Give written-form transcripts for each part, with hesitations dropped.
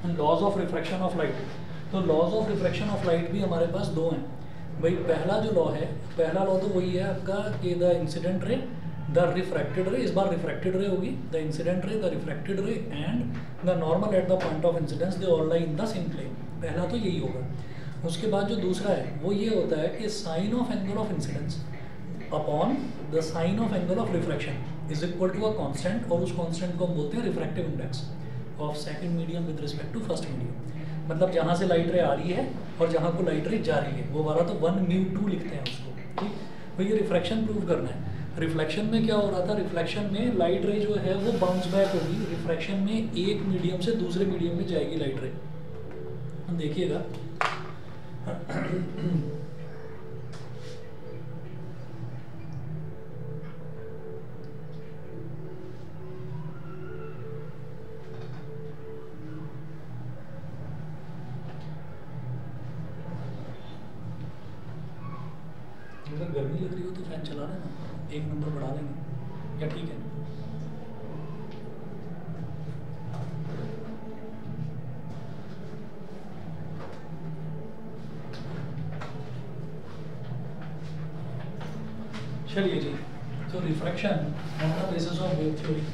Laws of refraction of light. तो laws of refraction of light भी हमारे पास दो हैं भाई। पहला जो लॉ है, पहला लॉ तो वही है आपका कि the incident ray, the refracted ray, इस बार रिफ्रैक्टेड रे होगी, the incident ray, the refracted ray and the normal at the point of incidence they all lie in the same plane. पहला तो यही होगा। उसके बाद जो दूसरा है वो ये होता है कि sine of angle of incidence upon the sine of angle of refraction is equal to a constant, और उस कांस्टेंट को हम बोलते हैं refractive index of second medium with respect to first medium. मतलब जहाँ से लाइट रे आ रही है और जहाँ को लाइट रे जा रही है वो वाला तो 1μ2 लिखते हैं उसको, ठीक। तो ये रिफ्रैक्शन प्रूव करना है। रिफ्लेक्शन में क्या हो रहा था, रिफ्लेक्शन में लाइट रे जो है वो बाउंस बैक होगी, रिफ्रैक्शन में एक मीडियम से दूसरे मीडियम में जाएगी लाइट रे। देखिएगा अगर गर्मी लग रही हो तो फैन चला लेना, 1 नंबर बढ़ा लेंगे या ठीक है। चलिए जी, तो refraction on the basis of wave theory.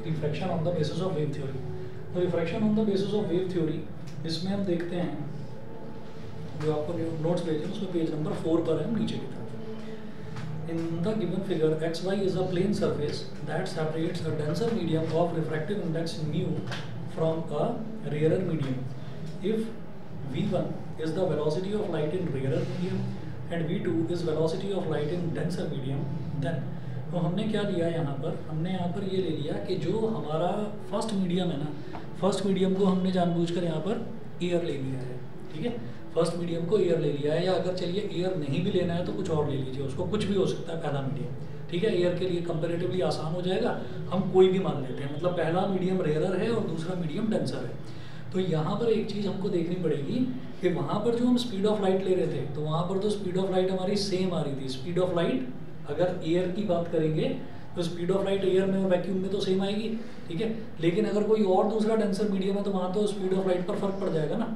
Refraction on the basis of wave theory. तो refraction on the basis of wave theory, इसमें हम देखते हैं जो आपको नोट्स भेजे उसमें पेज नंबर 4 पर है, हम नीचे की तरफ। In the given figure X Y is a plane surface that separates a denser medium of refractive index mu from a rarer medium. If v1 is the velocity of light in rarer medium and v2 is velocity of light in denser medium, then तो हमने क्या लिया यहाँ पर, हमने यहाँ पर ये ले लिया कि जो हमारा फर्स्ट मीडियम है ना, फर्स्ट मीडियम को हमने जानबूझकर यहाँ पर एयर ले लिया है, ठीक है। फर्स्ट मीडियम को एयर ले लिया है, या अगर चलिए एयर नहीं भी लेना है तो कुछ और ले लीजिए, उसको कुछ भी हो सकता है पहला मीडियम, ठीक है। एयर के लिए कंपेरेटिवली आसान हो जाएगा, हम कोई भी मान लेते हैं। मतलब पहला मीडियम रेयरर है और दूसरा मीडियम डेंसर है। तो यहाँ पर एक चीज़ हमको देखनी पड़ेगी कि वहाँ पर जो हम स्पीड ऑफ लाइट ले रहे थे तो वहाँ पर तो स्पीड ऑफ लाइट हमारी सेम आ रही थी। स्पीड ऑफ लाइट अगर एयर की बात करेंगे तो स्पीड ऑफ लाइट एयर में और वैक्यूम में तो सेम आएगी, ठीक है। लेकिन अगर कोई और दूसरा डेंसर मीडियम है तो वहाँ तो स्पीड ऑफ लाइट पर फर्क पड़ जाएगा ना।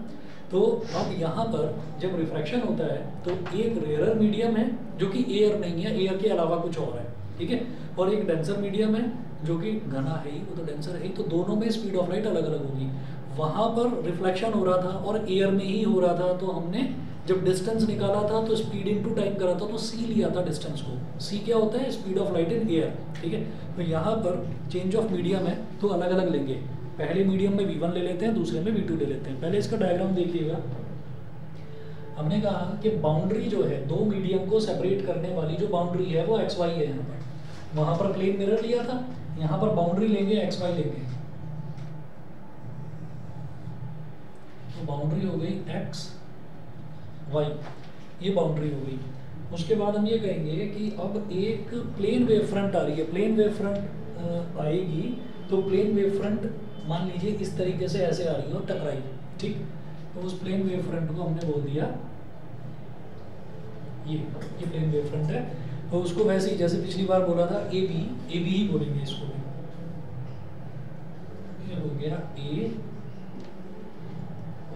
तो अब यहाँ पर जब रिफ्रैक्शन होता है तो एक रेयरर मीडियम है जो कि एयर नहीं है, एयर के अलावा कुछ और है, ठीक है, और एक डेंसर मीडियम है जो कि घना है ही, वो तो डेंसर है ही। तो दोनों में स्पीड ऑफ लाइट अलग अलग होगी। वहाँ पर रिफ्लेक्शन हो रहा था और एयर में ही हो रहा था, तो हमने जब डिस्टेंस निकाला था तो स्पीड इनटू टाइम करा था तो सी लिया था डिस्टेंस को। सी क्या होता है, speed of light in air, ठीक है। तो यहाँ पर चेंज ऑफ मीडियम है तो अलग अलग लेंगे। पहले मीडियम में v1 ले लेते हैं, दूसरे में v2 ले लेते हैं। पहले इसका डायग्राम देखिएगा। हमने कहा कि बाउंड्री जो है, दो मीडियम को सेपरेट करने वाली जो बाउंड्री है वो एक्स वाई है। यहाँ पर वहाँ पर प्लेन मिरर लिया था, यहाँ पर बाउंड्री लेंगे एक्स वाई लेंगे। तो बाउंड्री हो गई एक्स वाई, ये बाउंड्री हो गई। उसके बाद हम ये कहेंगे कि अब एक प्लेन वेव फ्रंट आ रही है। प्लेन वेव फ्रंट आएगी तो प्लेन वेव फ्रंट मान लीजिए इस तरीके से ऐसे आ रही है और टकराई, ठीक। तो उस प्लेन वेव फ्रंट को हमने बोल दिया ये प्लेन वेव फ्रंट है। तो उसको वैसे ही जैसे पिछली बार बोला था ए बी ही बोलेंगे इसको। ये हो गया ए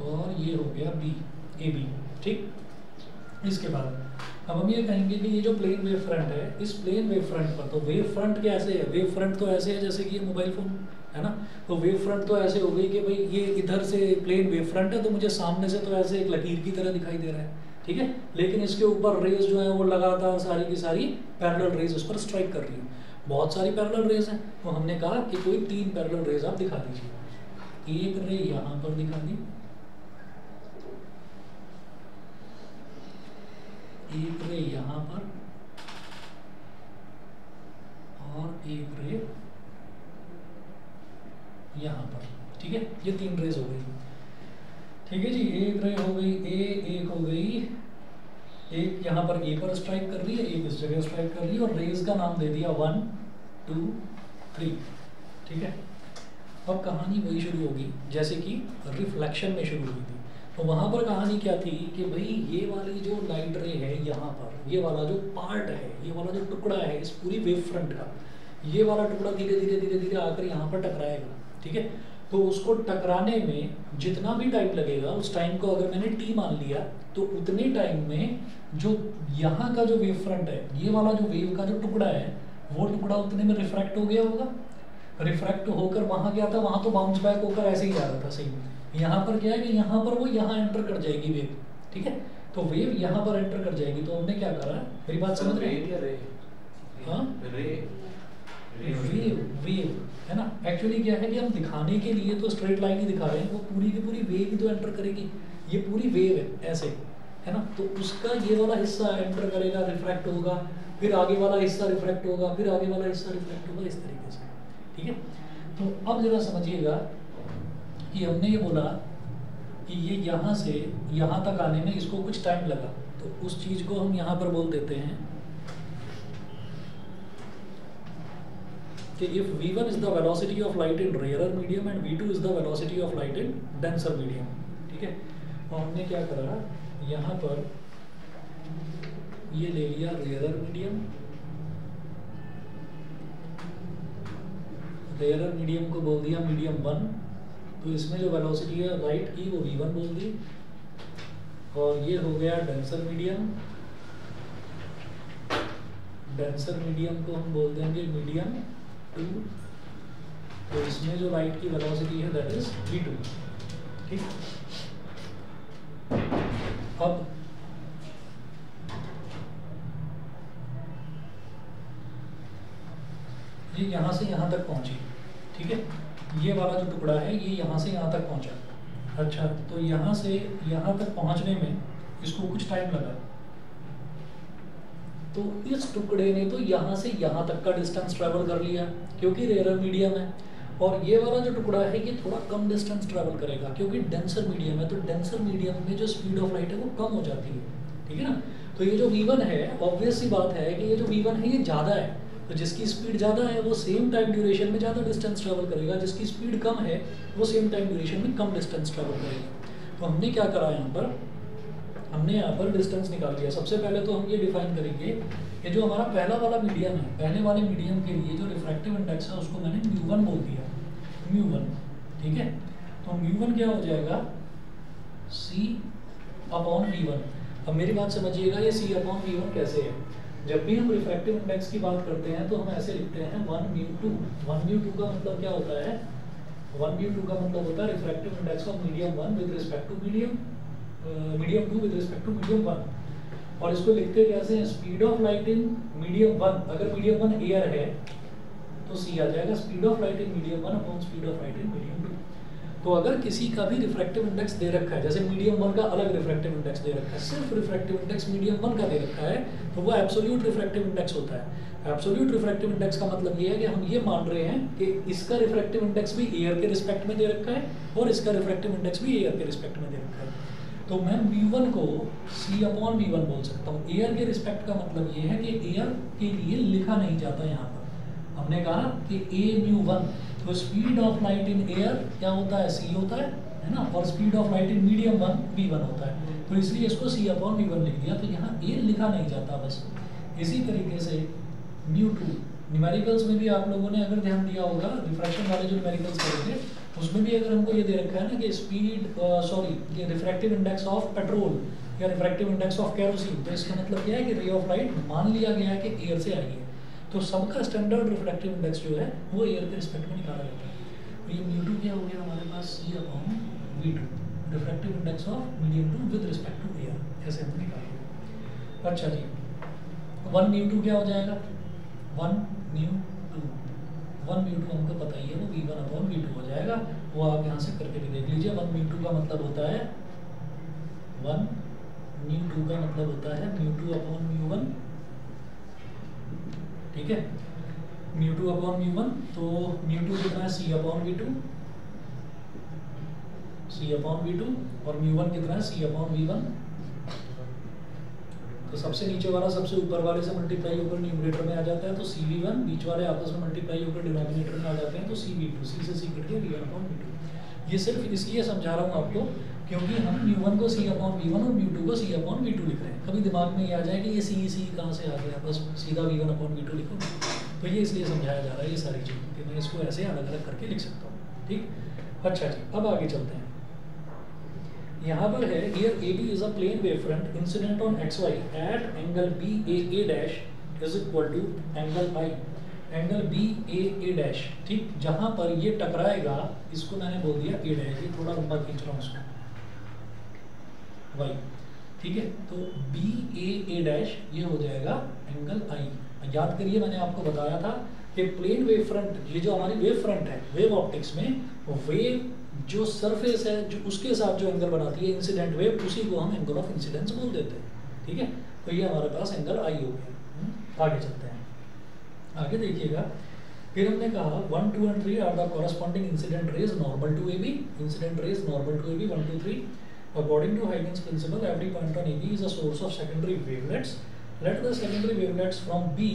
और ये हो गया बी, ए बी, ठीक। इसके बाद अब हम ये कहेंगे कि ये जो प्लेन वेव फ्रंट है, इस प्लेन वेव फ्रंट पर, तो वेव फ्रंट कैसे है, वेव फ्रंट तो ऐसे है जैसे कि ये मोबाइल फोन है ना। तो वेव फ्रंट तो ऐसे हो गई कि भाई ये इधर से प्लेन वेव फ्रंट है तो मुझे सामने से तो ऐसे एक लकीर की तरह दिखाई दे रहा है, ठीक है। लेकिन इसके ऊपर रेज जो है वो लगातार सारी की सारी पैरेलल रेज उस पर स्ट्राइक कर रही है। बहुत सारी पैरेलल रेज हैं, तो हमने कहा कि कोई 3 पैरेलल रेज आप दिखा दीजिए। एक रे यहाँ पर दिखा दी, एक रे यहाँ पर और एक रे यहाँ पर, ठीक है। ये 3 रेज हो गई, ठीक है जी। एक रे हो गई ए, एक हो गई एक यहाँ पर ए पर स्ट्राइक कर रही है, एक इस जगह स्ट्राइक कर रही है, और रेज का नाम दे दिया 1 2 3। ठीक है, अब कहानी वही शुरू होगी जैसे कि रिफ्लेक्शन में शुरू हुई थी। तो वहाँ पर कहानी क्या थी कि भाई ये वाली जो लाइट रे है यहाँ पर, ये वाला जो पार्ट है, ये वाला जो टुकड़ा है इस पूरी वेव फ्रंट का, ये वाला टुकड़ा धीरे धीरे धीरे धीरे आकर यहाँ पर टकराएगा। ठीक है, तो उसको टकराने में जितना भी टाइम लगेगा, उस टाइम को अगर मैंने टी मान लिया, तो उतने टाइम में जो यहाँ का जो वेव फ्रंट है, ये वाला जो वेव का जो टुकड़ा है, वो टुकड़ा उतने में रिफ्रैक्ट हो गया होगा। रिफ्रैक्ट होकर वहाँ गया था, वहाँ तो बाउंस बैक होकर ऐसे ही जा रहा था सही। यहाँ पर क्या है कि यहाँ पर वो यहाँ एंटर कर जाएगी वेव। ठीक है, तो वेव यहाँ पर एंटर कर जाएगी। तो हमने क्या करा, मेरी बात समझ रहे हैं? हाँ, वेव वेव है ना। एक्चुअली क्या है कि हम दिखाने के लिए तो स्ट्रेट लाइन ही दिखा रहे हैं, वो पूरी की पूरी वेव ही तो एंटर करेगी। ये पूरी वेव है ऐसे, है ना। तो उसका ये वाला हिस्सा एंटर करेगा, रिफ्रैक्ट होगा, फिर आगे वाला हिस्सा रिफ्रैक्ट होगा, फिर आगे वाला हिस्सा रिफ्रैक्ट होगा, इस तरीके से। ठीक है, तो अब जरा समझिएगा कि हमने ये बोला कि ये यहाँ से यहाँ तक आने में इसको कुछ टाइम लगा, तो उस चीज को हम यहाँ पर बोल देते हैं कि if v1 is the velocity of light in rarer medium and v2 is the velocity of light in denser medium। ठीक है, और हमने क्या करा, यहाँ पर ये ले लिया रेयर मीडियम, रेयर मीडियम को बोल दिया मीडियम 1, तो इसमें जो वेलोसिटी है लाइट की वो v1 बोल दी, और ये हो गया डेंसर मीडियम। डेंसर मीडियम को हम बोल देंगे मीडियम 2, तो इसमें जो लाइट की वेलोसिटी है दैट इज v2। ठीक, अब ये यहाँ से यहाँ तक पहुँची। ठीक है, ये वाला जो टुकड़ा है ये यहाँ से यहाँ तक पहुँचा। अच्छा, तो यहाँ से यहाँ तक पहुँचने में इसको कुछ टाइम लगा, तो इस टुकड़े ने तो यहाँ से यहाँ तक का डिस्टेंस ट्रैवल कर लिया क्योंकि रेयर मीडियम है, और ये वाला जो टुकड़ा है ये थोड़ा कम डिस्टेंस ट्रैवल करेगा क्योंकि डेंसर मीडियम है। तो डेंसर मीडियम में जो स्पीड ऑफ लाइट है वो कम हो जाती है। ठीक है ना, तो ये जो v1 है, ऑब्वियस सी बात है कि ये जो v1 है ये ज़्यादा है, तो जिसकी स्पीड ज़्यादा है वो सेम टाइम ड्यूरेशन में ज़्यादा डिस्टेंस ट्रैवल करेगा, जिसकी स्पीड कम है वो सेम टाइम ड्यूरेशन में कम डिस्टेंस ट्रैवल करेगा। तो हमने क्या करा, हमने यहाँ पर डिस्टेंस निकाल लिया। सबसे पहले तो हम ये डिफाइन करेंगे कि जो हमारा पहला वाला मीडियम है, पहले वाले मीडियम के लिए जो रिफ्रैक्टिव इंडेक्स है उसको मैंने μ1 बोल दिया, μ1। ठीक है, तो μ1 क्या हो जाएगा, c/v1। अब मेरी बात समझिएगा, ये c/v1 कैसे है। जब भी हम रिफ्रैक्टिव इंडेक्स की बात करते हैं तो हम ऐसे लिखते हैं 1μ2। 1μ2 का मतलब क्या होता है, 1μ2 का मतलब होता है refractive index of medium 1 with respect to medium 2 with respect to medium 1। और इसको लिखते कैसे हैं, speed of light in medium 1, अगर मीडियम 1 एयर है तो c आ जाएगा speed of light in medium 1 upon speed of light in medium 2। तो अगर किसी का भी रिफ्रैक्टिव इंडेक्स दे रखा है, जैसे मीडियम 1 का अलग रिफ्रैक्टिव इंडेक्स दे रखा है, सिर्फ रिफ्रैक्टिव इंडेक्स मीडियम 1 का दे रखा है, तो वो एब्सोल्यूट रिफ्रैक्टिव इंडेक्स होता है। एब्सोल्यूट रिफ्रैक्टिव इंडेक्स का मतलब ये है कि हम ये मान रहे हैं कि इसका रिफ्रैक्टिव इंडेक्स भी एयर के रिस्पेक्ट में दे रखा है और इसका रिफ्रैक्टिव इंडेक्स भी एयर के रिस्पेक्ट में दे रखा है। तो मैं μ1 को c/v1 बोल सकता हूँ। एयर के रिस्पेक्ट का मतलब ये है कि एयर के लिए लिखा नहीं जाता यहाँ पर। हमने कहा कि a/μ1, तो speed of light in air क्या होता है, c होता है ना, और speed of light in medium 1 v1 होता है। तो इसलिए इसको c/v1 लिख दिया, तो यहाँ a लिखा नहीं जाता बस। इसी तरीके से μ2 न्यूमेरिकल्स में भी आप लोगों ने अगर ध्यान दिया होगा, रिफ्रैक्शन वाले जो न्यूमेरिकल्स करेंगे उसमें भी अगर हमको ये दे रखा है ना कि स्पीड ये रिफ्रैक्टिव इंडेक्स ऑफ पेट्रोल या रिफ्रैक्टिव इंडेक्स ऑफ केरोसिन, तो इसका मतलब क्या है कि रे ऑफ लाइट मान लिया गया है कि एयर से आई है, तो सबका स्टैंडर्ड रिफ्रैक्टिव इंडेक्स जो है वो एयर के रिस्पेक्ट में निकाला जाता है। तो ये μ2 क्या हो गया हमारे पास, c/v2, refractive index of medium 2 with respect to air, ऐसे हमने निकाला। अच्छा जी, 1μ2 क्या हो जाएगा, 1μ2 हमको पता ही है वो v1/v2 हो जाएगा। वो आप यहाँ से करके भी देख लीजिए। 1μ2 का मतलब होता है 1μ2 का मतलब होता है μ2/μ1। ठीक है, μ2/μ1, तो μ2 कितना है c/v2, और μ1 कितना है c/v1। तो सबसे नीचे वाला सबसे ऊपर वाले से मल्टीप्लाई होकर न्यूमरेटर में आ जाता है, तो CV1, बीच वाले आपस में मल्टीप्लाई होकर डिनोमिनेटर में आ जाते हैं, तो CV2, सी से सी कट के V1/V2। ये सिर्फ इसलिए समझा रहा हूँ आपको क्योंकि हम μ1 को C/V1 और μ2 को C/V2 लिख रहे हैं। कभी दिमाग में ये आ जाए कि ये C कहाँ से आ गया, बस सीधा V1/V2 लिखो। तो ये इसलिए समझाया जा रहा है ये सारी चीज़ें कि मैं इसको ऐसे अलग अलग करके लिख सकता हूँ। ठीक, अच्छा जी, अब आगे चलते हैं। यहाँ पर है here AB is a plane wavefront incident on XY at angle BAA dash is equal to angle I, angle BAA dash। ठीक, जहाँ पर ये टकराएगा इसको मैंने बोल दिया A dash, ये थोड़ा लंबा खींच रहा हूँ उसको Y। ठीक है, तो BAA dash ये हो जाएगा एंगल I। याद करिए मैंने आपको बताया था कि प्लेन वेव फ्रंट, ये जो हमारी वेव फ्रंट है वेव ऑप्टिक्स में, वेव जो सरफेस है जो उसके साथ जो एंगल बनाती है इंसिडेंट वेव, उसी को हम एंगल ऑफ इंसिडेंस बोल देते हैं। ठीक है, तो ये हमारे पास एंगल आई हो गया। आगे चलते हैं, आगे देखिएगा। फिर हमने कहा 1, 2 and 3 are the corresponding incident rays normal to AB, incident rays normal to AB 1, 2, 3। According to Huygens principle every point on AB is a source of secondary wavelets. Let the secondary wavelets from B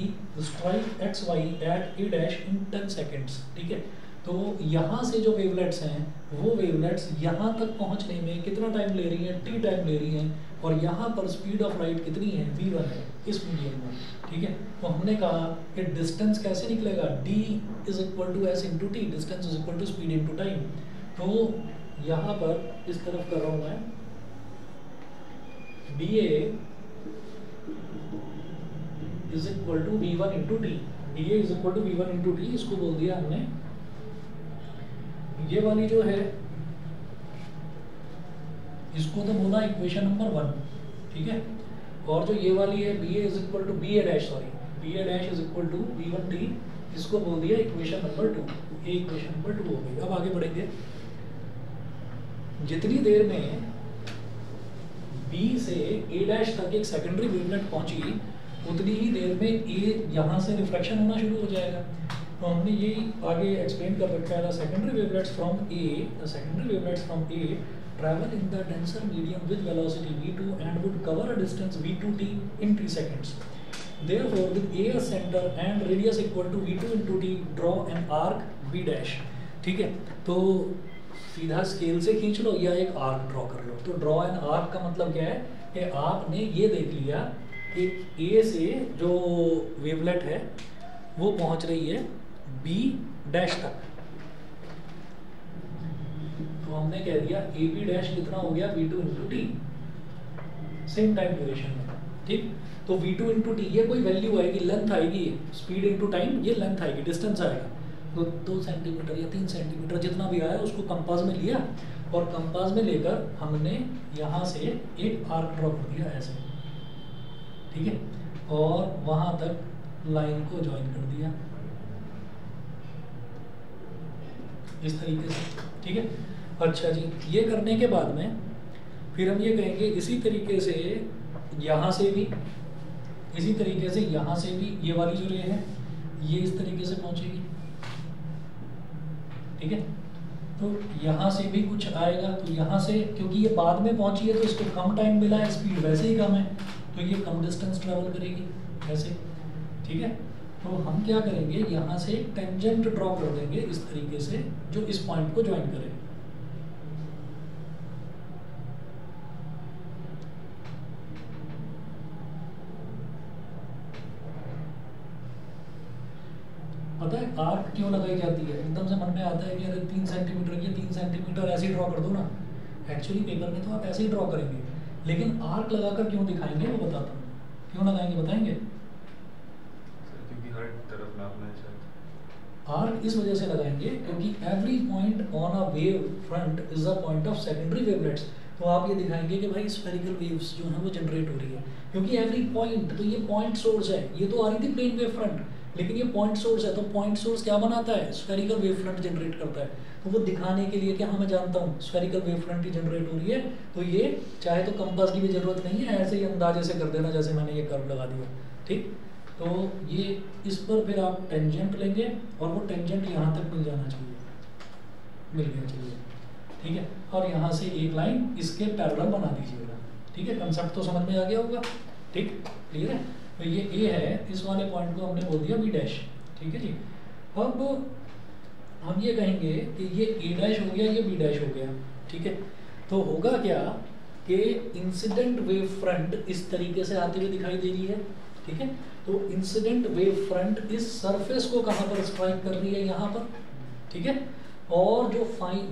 strike XY at A dash in 10 seconds। ठीक है, तो यहाँ से जो wavelets हैं वो wavelets यहाँ तक पहुँचने में कितना टाइम ले रही हैं, T टाइम ले रही हैं, और यहाँ पर स्पीड ऑफ लाइट कितनी है, V1 है इस मीडियम में। ठीक है, तो हमने कहा कि डिस्टेंस कैसे निकलेगा, D is equal to S into T, distance is equal to speed into time. तो यहाँ पर इस तरफ कर रहा हूँ मैं, DA is equal to V1 into T, DA is equal to V1 into T, इसको बोल दिया हमने। ये वाली जो है इसको तो बोला इक्वेशन नंबर 1। ठीक है, और जो ये वाली है BA is equal to BA dash, sorry BA dash is equal to V1T, इसको बोल दिया इक्वेशन नंबर 2। ये इक्वेशन नंबर 2 हो गई। अब आगे बढ़ेंगे। जितनी देर में B से A डैश तक एक सेकेंडरी वेवलेट पहुंची, उतनी ही देर में A यहाँ से रिफ्लेक्शन होना शुरू हो जाएगा। तो हमने ये आगे एक्सप्लेन कर रखा है, secondary wavelets from A, the secondary wavelets from A travel in the denser medium with velocity V2 and would cover a distance V2T in T seconds. Therefore, with A as center and radius equal to V2 into T, draw an arc B dash। ठीक है, तो सीधा scale से खींच लो या एक arc draw कर लो। तो ड्रॉ एन आर्क का मतलब क्या है कि आपने ये देख लिया कि A से जो वेवलेट है वो पहुंच रही है B डैश तक, तो हमने कह दिया AB डैश कितना हो गया, V2 into T, same time duration में। ठीक, तो V2 इंटू टी ये कोई वैल्यू आएगी, लेंथ आएगी, स्पीड इंटू टाइम ये लेंथ आएगी, डिस्टेंस आएगा। तो 2 सेंटीमीटर या 3 सेंटीमीटर जितना भी आया उसको कंपास में लिया, और कंपास में लेकर हमने यहाँ से एक आर्क ड्रॉ कर दिया ऐसे। ठीक है, और वहाँ तक लाइन को ज्वाइन कर दिया इस तरीके से। ठीक है, अच्छा जी, ये करने के बाद में फिर हम ये कहेंगे इसी तरीके से यहाँ से भी, इसी तरीके से यहाँ से भी, ये वाली जो रे है ये इस तरीके से पहुँचेगी। ठीक है, तो यहाँ से भी कुछ आएगा, तो यहाँ से क्योंकि ये बाद में पहुँची है तो इसको कम टाइम मिला है, स्पीड वैसे ही कम है, तो ये कम डिस्टेंस ट्रैवल करेगी ऐसे। ठीक है, तो हम क्या करेंगे, यहाँ से एक टेंजेंट ड्रॉ कर देंगे इस तरीके से जो इस पॉइंट को ज्वाइन करे। पता है आर्क क्यों लगाई जाती है? एकदम से मन में आता है कि अरे 3 सेंटीमीटर ये 3 सेंटीमीटर ऐसे ही ड्रॉ कर दो ना। एक्चुअली पेपर में तो आप ऐसे ही ड्रॉ करेंगे, लेकिन आर्क लगाकर क्यों दिखाएंगे वो बताता हूँ। क्यों लगाएंगे बताएंगे? क्योंकि हर तरफ नापना है शायद। आर्क इस वजह से लगाएंगे क्योंकि every point on a wave front is a point of secondary wavelets. तो आप ये दिखाएंगे कि भाई स्फेरिकल वेव्स जो है वो जनरेट हो रही है, क्योंकि एवरी पॉइंट, तो ये पॉइंट सोर्स है, ये तो आ रही थी प्लेन वेव फ्रंट, लेकिन ये पॉइंट सोर्स है, तो पॉइंट सोर्स क्या बनाता है, स्फेरिकल वेव फ्रंट जनरेट करता है। तो वो दिखाने के लिए कि हाँ मैं जानता हूँ स्फेरिकल वेव फ्रंट ही जनरेट हो रही है, तो ये चाहे तो कंपास की भी जरूरत नहीं है, ऐसे ही अंदाजे से कर देना जैसे मैंने ये कर्व लगा दिया। ठीक, तो ये इस पर फिर आप टेंजेंट लेंगे और वो टेंजेंट यहाँ तक मिल जाना चाहिए, मिल गया चाहिए। ठीक है, और यहाँ से एक लाइन इसके पैरेलल बना दीजिएगा। ठीक है, कंसेप्ट तो समझ में आ गया होगा। ठीक, क्लियर है। तो ये ए है, इस वाले पॉइंट को हमने बोल दिया बी डैश, ठीक है जी। अब हम ये कहेंगे कि ये ए डैश हो गया, ये बी डैश हो गया, ठीक है। तो होगा क्या कि इंसिडेंट वेव फ्रंट इस तरीके से आते हुए दिखाई दे रही है, ठीक है। तो इंसिडेंट वेव फ्रंट इस सरफेस को कहाँ पर स्ट्राइक कर रही है, यहाँ पर, ठीक है। और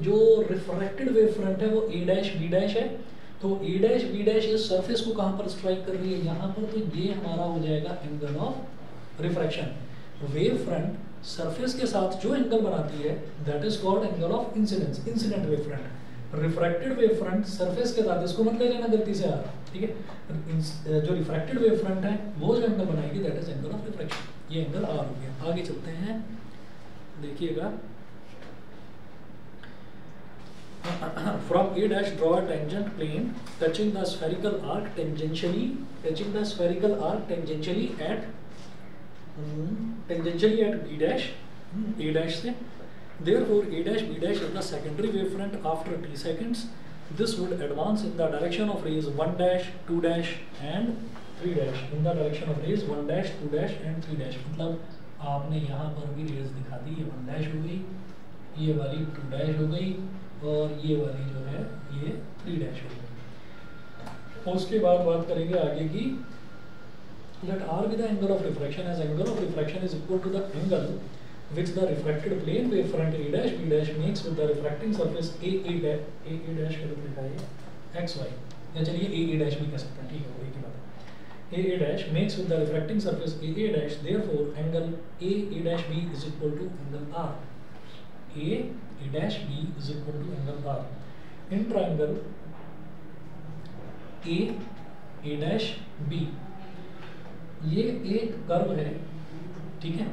जो रिफ्रैक्टेड वेव फ्रंट है वो ए डैश बी डैश है। तो ए डैश बी डैश इस सरफेस को कहाँ पर स्ट्राइक कर रही है, यहाँ पर। तो ये हमारा हो जाएगा angle of refraction. Wave front surface के साथ जो एंगल बनाती है that is called angle of incidence, incident wave front. Refracted wave front surface के साथ, इसको मत ले लेना गलती से यार, ठीक है। जो रिफ्रैक्टेड वेव फ्रंट है वो जो एंगल बनाएगी that is angle of refraction. ये एंगल आर हो गया। आगे चलते हैं, देखिएगा। From A dash draw a tangent plane touching the spherical arc tangentially at B dash, A dash से। Therefore, A dash B dash is the secondary wavefront after t seconds. This would advance in the direction of rays 1 dash, 2 dash and 3 dash. In the direction of rays 1 dash, 2 dash and 3 dash. मतलब आपने यहाँ पर भी raise दिखा दी, ये 1 dash हो गई, ये वाली 2 dash हो गई और ये वाली जो है ये 3 dash हो गई। उसके बाद बात करेंगे आगे की। Let R be the angle of refraction, as angle of refraction is equal to the angle which the refracted plane wavefront A dash B dash makes with the refracting surface A dash के रूप में लिखा है x y, या चलिए A dash भी कह सकते हैं, ठीक है, वही की बात है। A dash makes with the refracting surface A dash, therefore angle A dash B is equal to angle R. A dash B is equal to angle R. In triangle A dash B, ये एक curve है, ठीक है।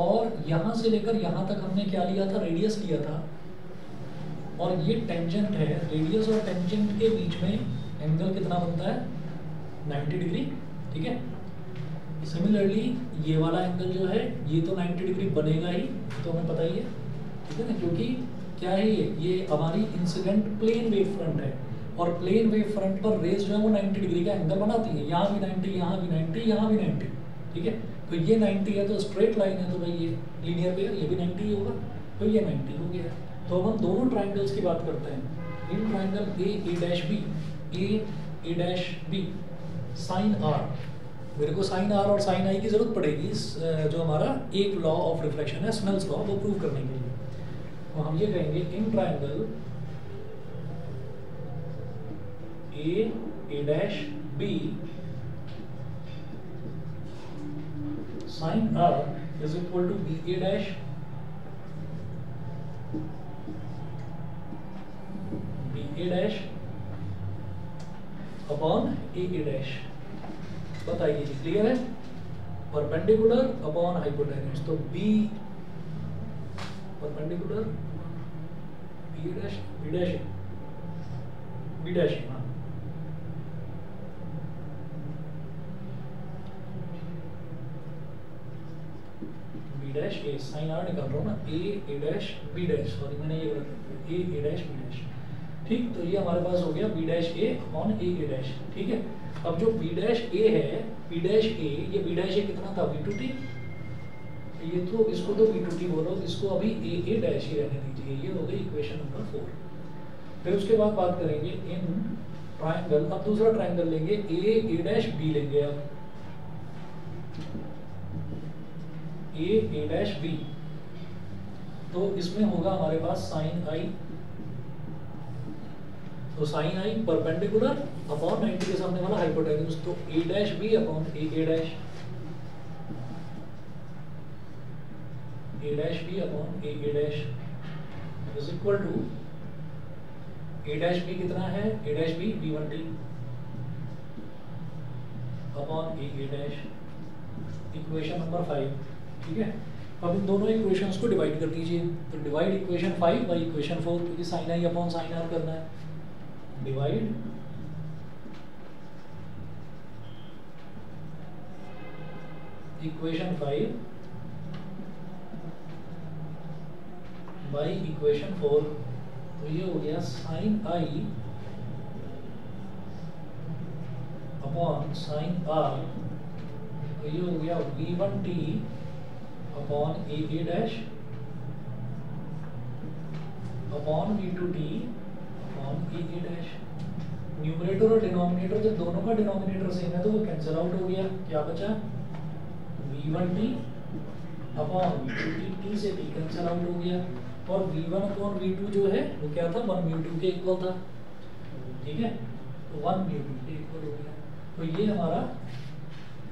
और यहाँ से लेकर यहाँ तक हमने क्या लिया था, रेडियस लिया था। और ये टेंजेंट है, रेडियस और टेंजेंट के बीच में एंगल कितना बनता है, 90 डिग्री, ठीक है। सिमिलरली ये वाला एंगल जो है ये तो 90 डिग्री बनेगा ही, तो हमें पता ही है, ठीक है ना, क्योंकि क्या है ये हमारी इंसिडेंट प्लेन वेव फ्रंट है। और प्लेन वेव फ्रंट पर रेज जो है वो 90 डिग्री का एंगल बनाती है, यहाँ भी 90, यहाँ भी 90, यहाँ भी 90, ठीक है। तो ये 90 है तो स्ट्रेट लाइन है, तो भाई ये लीनियर पेयर, ये भी 90 ही होगा, तो ये 90 हो गया। तो अब हम दोनों ट्राइंगल्स की बात करते हैं। In triangle A dash B sine R, मेरे को साइन आर और साइन आई की जरूरत पड़ेगी जो हमारा एक लॉ ऑफ रिफ्लेक्शन है, स्नेल्स लॉ, वो प्रूव करने के लिए। तो हम ये कहेंगे in triangle A dash B sin R is equal to B A dash upon A dash। बताइए जी, क्लियर है? परपेंडिकुलर अपॉन हाइपोटेन्यूज, तो B परपेंडिकुलर B डैश, हाँ, डैश ए साइन आर निकाल रहा हूँ ना, ए डैश बी डैश, सॉरी मैंने ये गलत, ए डैश बी डैश, ठीक। तो ये हमारे पास हो गया B dash A on A dash, ठीक है। अब जो बी डैश ए है, बी डैश ए, ये बी डैश ए कितना था, V2T, ये तो इसको तो V2T बोलो, इसको अभी ए डैश ही रहने दीजिए। ये हो गई इक्वेशन नंबर 4। फिर उसके बाद बात करेंगे इन ट्राइंगल, अब दूसरा ट्राइंगल लेंगे ए डैश बी लेंगे। अब ए डैश बी, तो इसमें होगा हमारे पास साइन आई, तो साइन आई परपेंडिकुलर अपॉन 90 के सामने वाला हाइपोटेन्यूज, तो A dash B upon A dash, A dash B upon A dash is equal to A dash B कितना है, A dash B B1T upon A dash, equation number 5, ठीक है। अब इन दोनों इक्वेशंस को डिवाइड कर दीजिए, तो डिवाइड इक्वेशन 5 बाई इक्वेशन 4, क्योंकि sine I upon sine R करना है। डिवाइड इक्वेशन 5 बाई इक्वेशन 4, तो ये हो गया sine I upon sine R, तो ये हो गया v1t upon a dash upon v2t upon a dash. Numerator और डिनोमिनेटर जब दोनों का डिनोमिनेटर सेम है तो वो कैंसिल आउट हो गया, क्या बचा v1t अपॉन v2t, t से t कैंसिल आउट हो गया, और v1 अपॉन v2 जो है वो क्या था 1 mu2 के इक्वल था, ठीक है, तो 1 mu2 के इक्वल हो गया। तो ये हमारा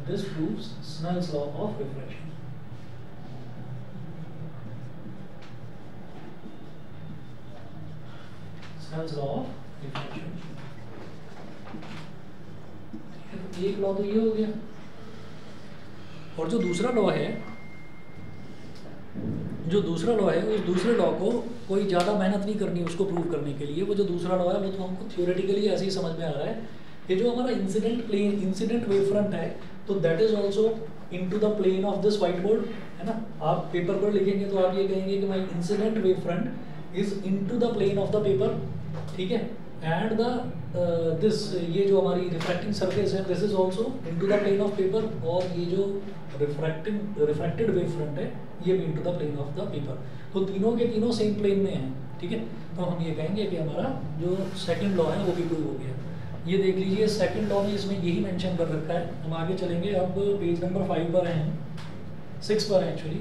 this proves Snell's law of refraction. Snell's law of refraction, एक लॉ तो ये हो गया। और जो दूसरा लॉ है उस दूसरे लॉ को कोई ज़्यादा मेहनत नहीं करनी उसको प्रूव करने के लिए। वो जो दूसरा लॉ है वो तो हमको थ्योरेटिकली ऐसे ही समझ में आ रहा है कि जो हमारा इंसिडेंट वेव फ्रंट है तो that is also into the plane of this whiteboard, है ना। आप पेपर पर लिखेंगे तो आप ये कहेंगे कि my incident wave front is into the plane of the paper, ठीक है, एंड द दिस ये जो हमारी रिफ्रैक्टिंग सरफेस है this is also into the plane of paper, और ये जो रिफ्रैक्टेड वेव फ्रंट है ये भी into the plane of the paper. तो तीनों के तीनों सेम प्लेन में हैं, ठीक है। तो हम ये कहेंगे कि हमारा जो सेकंड लॉ है वो भी प्रूव हो गया। ये देख लीजिए सेकंड लॉ में इसमें यही मेंशन कर रखा है। हम आगे चलेंगे, अब पेज नंबर 5 पर हैं, 6 पर है actually.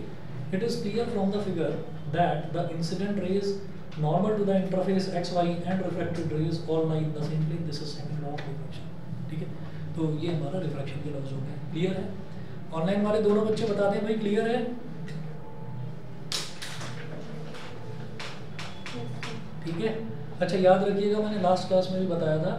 It is clear from the figure that the incident raise normal to the interface xy and refracted rays all lie in the same plane. This is second law of refraction, ठीक है। तो ये हमारा refraction के laws हो गए। Clear है? Online वाले दोनों बच्चे बता दें भाई क्लियर है? ठीक है। अच्छा याद रखिएगा मैंने लास्ट क्लास में भी बताया था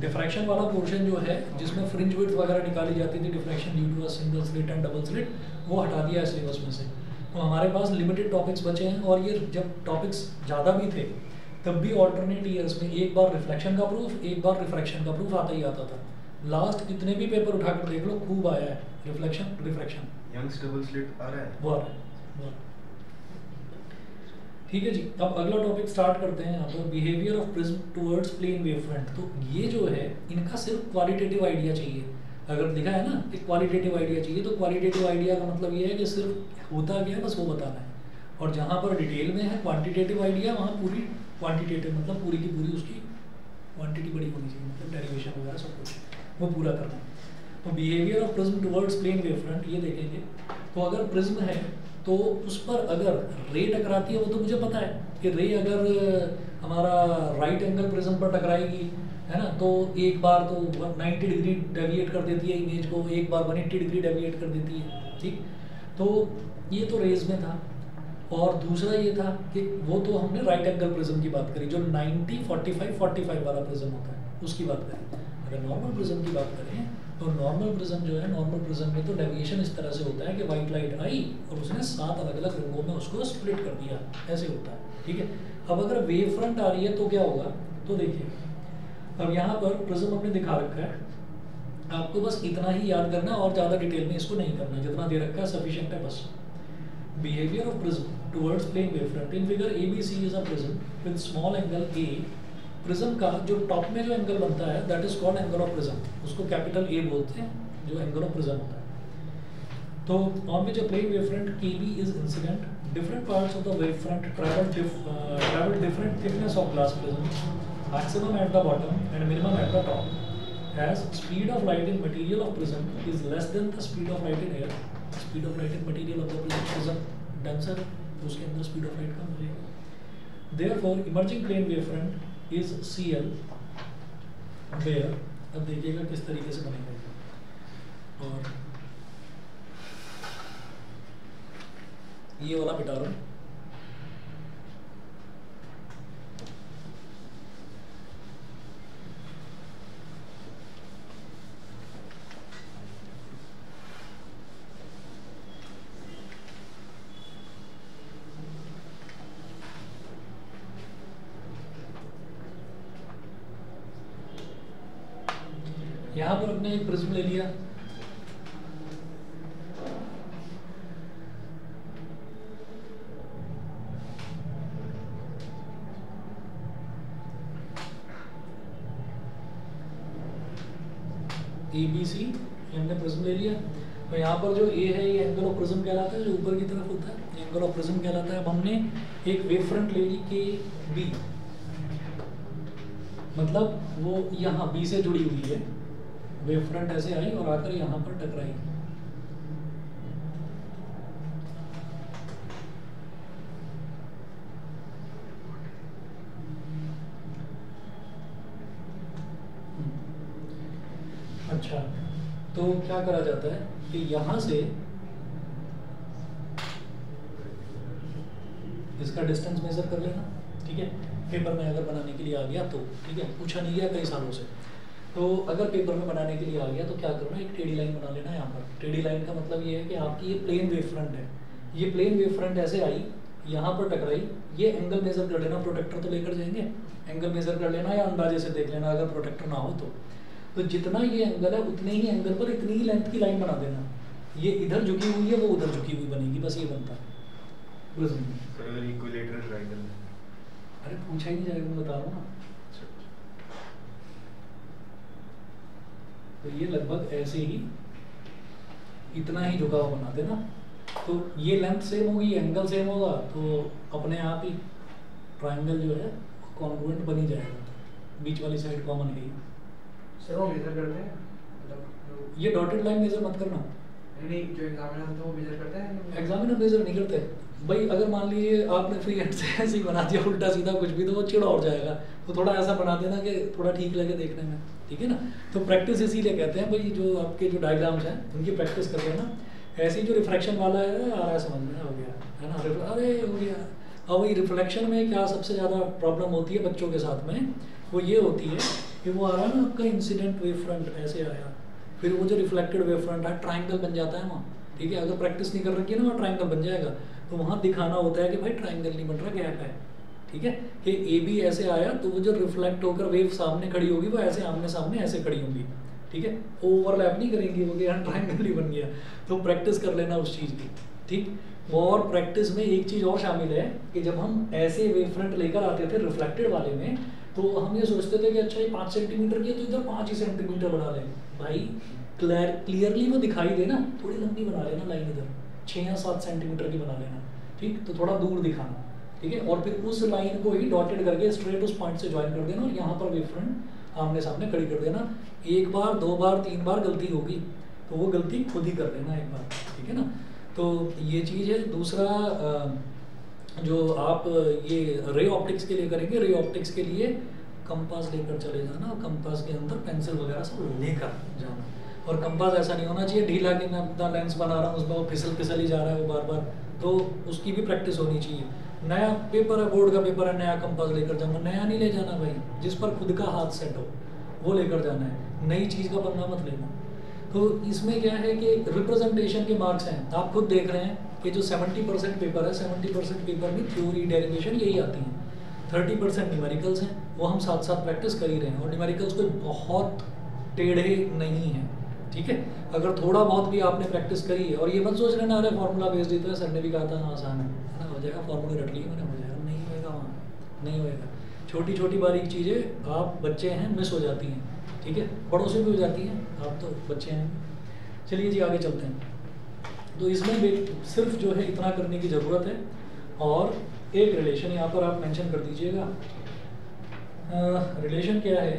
डिफ्रैक्शन वाला पोर्शन जो है जिसमें फ्रिंज विड्थ वगैरह निकाली जाती थी diffraction due to a single slit and double slit, वो हटा दिया है सिलेबस में से। तो हमारे पास लिमिटेड टॉपिक्स बचे हैं, और ये जब टॉपिक्स ज़्यादा भी थे तब भी ऑल्टरनेट ईयर्स में एक बार रिफ्लेक्शन का प्रूफ एक बार रिफ्रैक्शन का प्रूफ आता ही आता था। लास्ट कितने भी पेपर उठाकर देख लो खूब आया है reflection refraction. Young's double slit आ रहा है, वो आ रहा है। ठीक है जी, अब अगला टॉपिक स्टार्ट करते हैं यहाँ पर, behaviour of prism towards plane wave front. तो ये जो है इनका सिर्फ क्वालिटेटिव आइडिया चाहिए। अगर लिखा है ना कि क्वालिटेटिव आइडिया चाहिए, तो क्वालिटेटिव आइडिया का मतलब ये है कि सिर्फ होता क्या है बस वो बताना है, और जहाँ पर डिटेल में है क्वांटिटेटिव आइडिया वहाँ पूरी क्वांटिटेटिव मतलब पूरी की पूरी उसकी क्वांटिटी बड़ी होनी चाहिए, मतलब डेरिवेशन वगैरह सब कुछ वो पूरा करना है। तो behaviour of prism towards plane wave front ये देखेंगे। तो अगर प्रिज्म है तो उस पर अगर रे टकराती है वो तो मुझे पता है कि रे अगर हमारा राइट एंगल प्रिज्म पर टकराएगी, है ना, तो एक बार तो 90 डिग्री डेविएट कर देती है इमेज को, एक बार 180 डिग्री डेविएट कर देती है, ठीक। तो ये तो रेज में था, और दूसरा ये था कि वो तो हमने राइट एंगल प्रिज्म की बात करी जो 90 45 45 वाला प्रिज्म होता है उसकी बात करी। अगर नॉर्मल प्रिज्म की बात करें तो नॉर्मल प्रिज्म जो है, नॉर्मल प्रिज्म में तो डेविएशन इस तरह से होता है कि वाइट लाइट आई और उसने 7 अलग अलग रंगों में उसको स्प्लिट कर दिया, ऐसे होता है, ठीक है। अब अगर वेव फ्रंट आ रही है तो क्या होगा, तो देखिए अब यहाँ पर प्रिज्म हमने दिखा रखा है, आपको बस इतना ही याद करना है और ज़्यादा डिटेल में इसको नहीं करना, जितना दे रखा है सफिशिएंट है बस। Behaviour of prism towards plane wave front in figure ABC is a prism with small angle A। Prism का जो टॉप में जो एंगल बनता है that is called angle of prism, उसको कैपिटल A बोलते हैं जो एंगल ऑफ प्रिज्म होता है। तो on which a plane wave front KB is incident, different parts of the wavefront travel different thickness of glass prism, maximum at the bottom and minimum at the top. As speed of light in material of prism is less than the speed of light in air, speed of light in material of the prism denser, तो उसके अंदर speed of light कम हो जाएगी। Therefore, emerging plane wavefront is CL, where अब देखिएगा किस तरीके से बनेगा, और ये वाला मिटा रहा हूँ। यहाँ पर अपने एक प्रिज्म ले लिया, ABC ये हमने प्रिज्म ले लिया। तो यहाँ पर जो A है ये एंगल ऑफ प्रिज्म कहलाता है, जो ऊपर की तरफ होता है ये एंगल ऑफ प्रिज्म कहलाता है। अब हमने एक वेव फ्रंट ले ली KB, मतलब वो यहाँ B से जुड़ी हुई है, वेव फ्रंट ऐसे आई और आकर यहाँ पर टकराई। अच्छा, तो क्या करा जाता है कि यहाँ से इसका डिस्टेंस मेजर कर लेना, ठीक है। पेपर में अगर बनाने के लिए आ गया तो ठीक है, पूछा नहीं गया कई सालों से, तो अगर पेपर में बनाने के लिए आ गया तो क्या करना, एक टेढ़ी लाइन बना लेना। यहाँ पर टेढ़ी लाइन का मतलब ये है कि आपकी ये प्लेन वेव फ्रंट है, ये प्लेन वेव फ्रंट ऐसे आई, यहाँ पर टकराई, ये एंगल मेजर कर लेना। प्रोटेक्टर तो लेकर जाएंगे, एंगल मेजर कर लेना या अंदाजे से देख लेना अगर प्रोटेक्टर ना हो तो जितना ये एंगल है उतने ही एंगल पर इतनी ही लेंथ की लाइन बना देना। ये इधर झुकी हुई है, वो उधर झुकी हुई बनेगी, बस ये बनता है प्रिज्म। सर अगर इक्विलेटरल ट्रायंगल है, अरे पूछा ही नहीं जाएगा, मैं बता रहा हूँ ना। तो ये लगभग ऐसे ही इतना ही झुकाव बना देना, तो ये लेंथ सेम होगी, एंगल सेम होगा, तो अपने आप ही ट्रायंगल जो है कॉन्ग्रुएंट बन ही जाएगा, बीच वाली साइड कॉमन है। सर वो मेजर करते हैं, मतलब ये डॉटेड लाइन मेजर मत करना, नहीं जो एग्जामिनर होता है वो मेजर करते हैं। एग्जामिनर मेजर नहीं करते भाई। अगर मान लीजिए आपने फ्री हैंड से ऐसे ही बना दिया उल्टा सीधा कुछ भी, तो वो चिड़ा उड़ जाएगा। तो थोड़ा ऐसा बना देना कि थोड़ा ठीक लगे देखने में, ठीक है ना। तो प्रैक्टिस इसीलिए कहते हैं भाई, जो आपके जो डायग्राम्स हैं उनकी प्रैक्टिस कर लेना। ऐसी जो रिफ्लेक्शन वाला है आ रहा है समझ में, हो गया है ना, अरे हो गया। अब वही रिफ्लेक्शन में क्या सबसे ज़्यादा प्रॉब्लम होती है बच्चों के साथ में, वो ये होती है कि वो आ रहा है ना आपका इंसिडेंट वेव फ्रंट ऐसे आया, फिर वो जो रिफ्लेक्टेड वेव फ्रंट है ट्रायंगल बन जाता है वहाँ, ठीक है। अगर प्रैक्टिस नहीं कर रखी है ना, वहाँ ट्रायंगल बन जाएगा, तो वहाँ दिखाना होता है कि भाई ट्रायंगल नहीं बन रहा, गैप है, ठीक है। कि AB ऐसे आया तो वो जो रिफ्लेक्ट होकर वेव सामने खड़ी होगी वो ऐसे आमने सामने ऐसे खड़ी होंगी, ठीक है, ओवरलैप नहीं करेंगी, वो यहाँ ट्रायंगल ही बन गया। तो प्रैक्टिस कर लेना उस चीज़ की, ठीक। और प्रैक्टिस में एक चीज़ और शामिल है कि जब हम ऐसे वेव फ्रंट लेकर आते थे रिफ्लेक्टेड वाले में, तो हम ये सोचते थे कि अच्छा ये 5 सेंटीमीटर की है तो इधर 5 ही सेंटीमीटर बना लें। भाई क्लियरली वो दिखाई दे ना, थोड़ी लंबी बना लेना लाइन, इधर 6 या 7 सेंटीमीटर की बना लेना, ठीक। तो थोड़ा दूर दिखाना, ठीक है। और फिर उस लाइन को ही डॉटेड करके स्ट्रेट उस पॉइंट से ज्वाइन कर देना और यहाँ पर वेव फ्रंट आमने सामने खड़ी कर देना। 1 बार 2 बार 3 बार गलती होगी तो वो गलती खुद ही कर लेना एक बार, ठीक है ना। तो ये चीज़ है। दूसरा जो आप ये रे ऑप्टिक्स के लिए करेंगे, रे ऑप्टिक्स के लिए कंपास लेकर चले जाना और कंपास के अंदर पेंसिल वगैरह सब लेकर जाना। और कंपास ऐसा नहीं होना चाहिए ढीला कि मैं अपना लेंस बना रहा हूँ उसमें वो फिसल ही जा रहा है वो बार बार, तो उसकी भी प्रैक्टिस होनी चाहिए। नया पेपर है, बोर्ड का पेपर है, नया कंपास लेकर जाना, नया नहीं ले जाना भाई, जिस पर खुद का हाथ सेट हो वो लेकर जाना है, नई चीज़ का पंगा मत लेना। तो इसमें क्या है कि रिप्रेजेंटेशन के मार्क्स हैं, आप खुद देख रहे हैं कि जो 70% पेपर है, 70% पेपर में थ्योरी डेरिवेशन यही आती हैं, 30% न्यूमेरिकल्स हैं, वो हम साथ साथ प्रैक्टिस कर ही रहे हैं। और न्यूमेरिकल्स कोई बहुत टेढ़े नहीं हैं, ठीक है। अगर थोड़ा बहुत भी आपने प्रैक्टिस करी है, और ये मत सोच लेना अरे फार्मूला बेस्ड ही तो है, सर ने भी कहा था आसान है ना, हो जाएगा, फार्मूले रट लिए मैंने, हो जाएगा, नहीं होएगा, वहाँ नहीं होएगा। छोटी छोटी बारीक चीज़ें आप बच्चे हैं मिस हो जाती हैं, ठीक है, बड़ों से भी हो जाती हैं, आप तो बच्चे हैं। चलिए जी आगे चलते हैं। तो इसमें सिर्फ जो है इतना करने की ज़रूरत है। और एक रिलेशन यहाँ पर आप मेंशन कर दीजिएगा। रिलेशन क्या है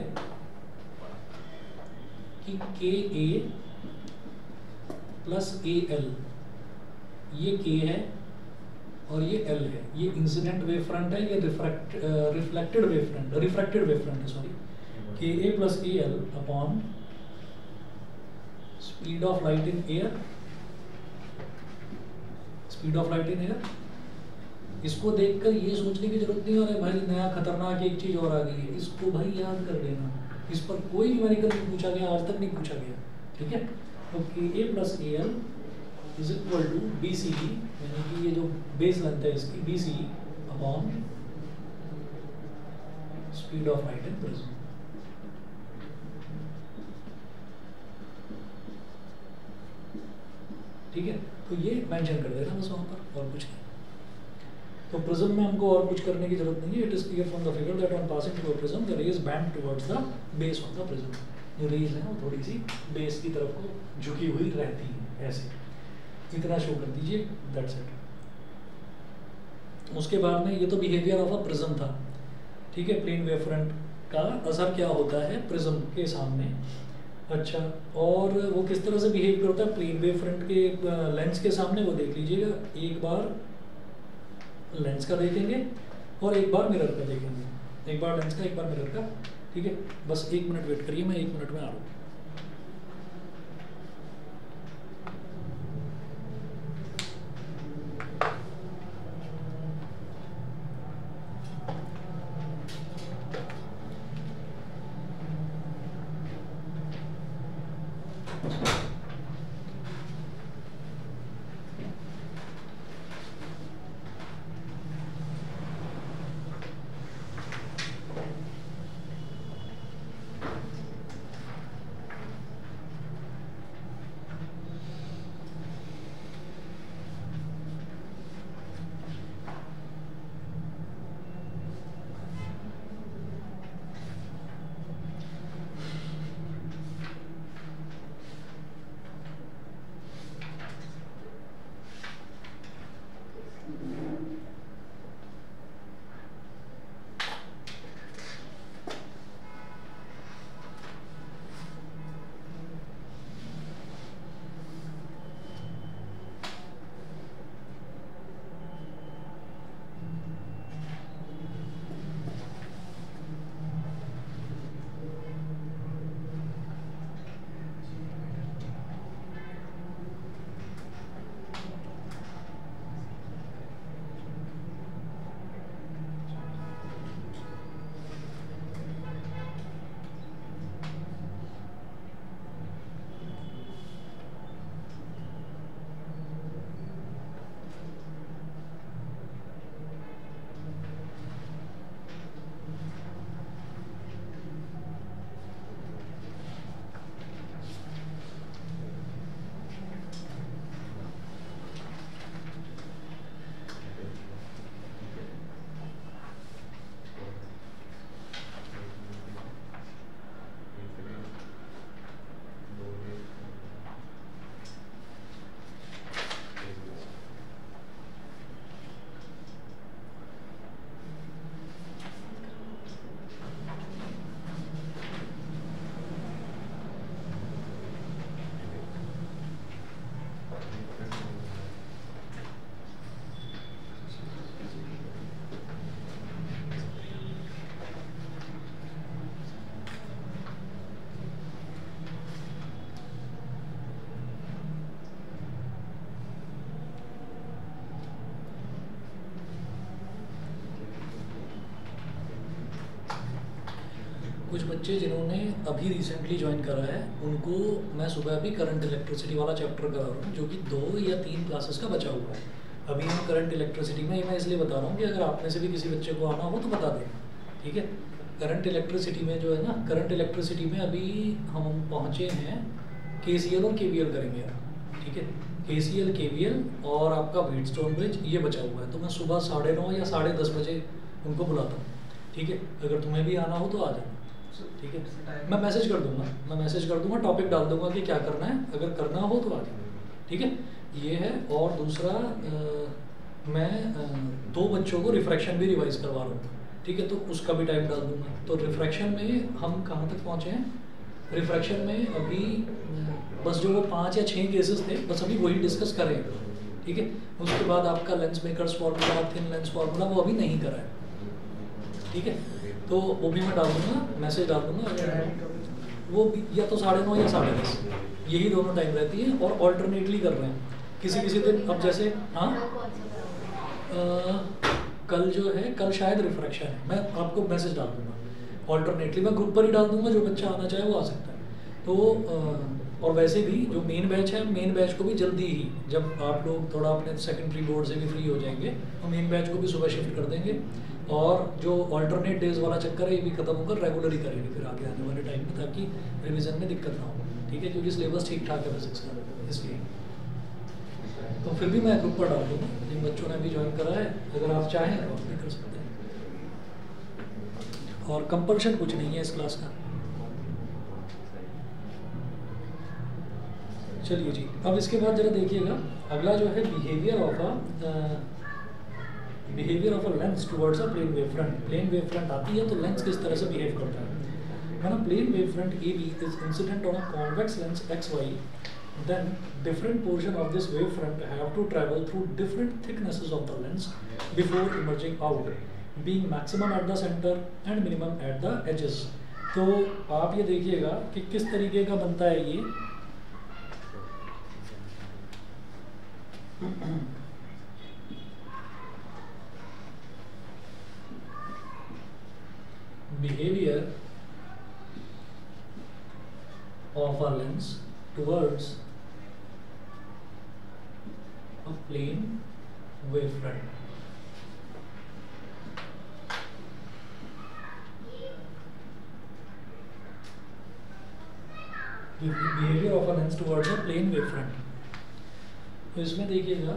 कि KA प्लस AL, ये K है और ये L है, ये इंसिडेंट वेव फ्रंट है, ये रिफ्लेक्टेड वेव फ्रंट है, sorry. KA plus AL upon speed of light in air, speed of light in air. इसको देखकर ये सोचने की जरूरत नहीं, अरे भाई नया खतरनाक एक चीज और आ गई है, इसको भाई याद कर लेना। इस पर कोई न्यूमेरिकल नहीं पूछा गया, आज तक नहीं पूछा गया, ठीक है। तो KA plus AL is equal to BCE, यानी कि ये जो बेस लेंथ है इसकी BCE upon speed of light in prism. ठीक है, तो ये मेंशन कर देना बस वहाँ पर, और कुछ नहीं। तो प्रिज्म में हमको और कुछ करने की जरूरत नहीं है। It is clear from the figure that on passing through a prism the रे is bent towards the base of the prism. जो रेज है वो थोड़ी सी बेस की तरफ को झुकी हुई रहती है, ऐसे इतना शो कर दीजिए, दैट्स इट। उसके बाद में ये तो बिहेवियर ऑफ अ प्रिज्म था, ठीक है, प्लेन वेव फ्रंट का असर क्या होता है प्रिज्म के सामने। अच्छा, और वो किस तरह से बिहेव करता है प्लेन वेव फ्रंट के लेंस के सामने, वो देख लीजिएगा। एक बार लेंस का देखेंगे और एक बार मिरर का देखेंगे, एक बार लेंस का एक बार मिरर का, ठीक है। बस 1 मिनट वेट करिए, मैं 1 मिनट में आ रहा हूँ। कुछ बच्चे जिन्होंने अभी रिसेंटली ज्वाइन करा है उनको मैं सुबह अभी करंट इलेक्ट्रिसिटी वाला चैप्टर करा रहा हूँ, जो कि 2 या 3 क्लासेस का बचा हुआ है। अभी हम करंट इलेक्ट्रिसिटी में, ये मैं इसलिए बता रहा हूँ कि अगर आप में से भी किसी बच्चे को आना हो तो बता दें, ठीक है। करंट इलेक्ट्रिसिटी में जो है ना, करंट इलेक्ट्रिसिटी में अभी हम पहुँचे हैं KCL और KVL करेंगे आप, ठीक है। KCL KVL और आपका व्हीटस्टोन ब्रिज ये बचा हुआ है, तो मैं सुबह 9:30 या 10:30 बजे उनको बुलाता हूँ, ठीक है। अगर तुम्हें भी आना हो तो आ जाना, ठीक है। मैं मैसेज कर दूंगा, टॉपिक डाल दूंगा कि क्या करना है, अगर करना हो तो आ जाना, ठीक है। ये है। और दूसरा मैं 2 बच्चों को रिफ्रैक्शन भी रिवाइज करवा रहा हूँ, ठीक है, तो उसका भी टाइम डाल दूंगा। तो रिफ्रैक्शन में हम कहाँ तक पहुँचे हैं? रिफ्रैक्शन में अभी बस जो वो 5 या 6 केसेस थे, बस अभी वही डिस्कस करें, ठीक है। उसके बाद आपका lens makers formula, thin lens formula, वो अभी नहीं करा है, ठीक है। तो वो भी मैं डाल दूंगा, मैसेज डाल दूंगा। वो भी या तो 9:30 या 10:30, यही दोनों टाइम रहती है, और ऑल्टरनेटली कर रहे हैं। किसी दिन, अब जैसे हाँ कल जो है, कल शायद रिफ्रैक्शन है, मैं आपको मैसेज डाल दूंगा ऑल्टरनेटली, मैं ग्रुप पर ही डाल दूंगा, जो बच्चा आना चाहे वो आ सकता है। तो और वैसे भी जो मेन बैच है, मेन बैच को भी जल्दी ही, जब आप लोग थोड़ा अपने सेकेंडरी बोर्ड से भी फ्री हो जाएंगे, तो मेन बैच को भी सुबह शिफ्ट कर देंगे। और जो ऑल्टरनेट डेज वाला चक्कर है ये भी खत्म होकर रेगुलर ही करेंगे फिर आगे आने वाले टाइम में, ताकि रिवीजन में दिक्कत ना हो, ठीक है, क्योंकि सिलेबस ठीक ठाक है फिजिक्स का, इसलिए। तो फिर भी मैं ग्रुप पर डाल दूँगा, जिन बच्चों ने अभी ज्वाइन करा है, अगर आप चाहें तो आप भी कर सकते हैं, और कंपल्शन कुछ नहीं है इस क्लास का। चलिए जी, अब इसके बाद जरा देखिएगा अगला जो है behaviour of a lens towards a plane wave front. Plane wave front आती है तो लेंस किस तरह से बिहेव करता है ना। Plane wave front A B is incident on a convex lens X Y, then different portion of this wave front have to travel through different thicknesses of the lens before emerging out, being maximum at the center and minimum at the edges। तो आप ये देखिएगा कि किस तरीके का बनता है ये। behavior of a lens towards a plane wavefront। Behavior of a lens towards a plane wavefront। तो इसमें देखिएगा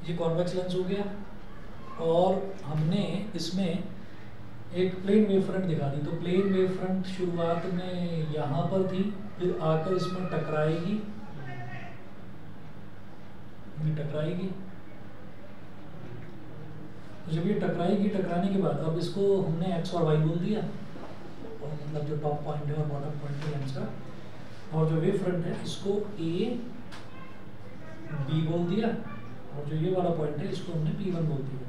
ये कॉन्वेक्स लेंस हो गया और हमने इसमें एक प्लेन वेव फ्रंट दिखा दी। तो प्लेन वेव फ्रंट शुरुआत में यहाँ पर थी, फिर आकर इसमें टकराएगी, तो जब ये टकराएगी, टकराने के बाद अब इसको हमने एक्स और वाई बोल दिया, और मतलब जो टॉप पॉइंट है और बॉटम पॉइंट है लेंस का, और जो वेव फ्रंट है इसको ए बी बोल दिया, और जो ये वाला पॉइंट है इसको हमने P1 बोल दिया।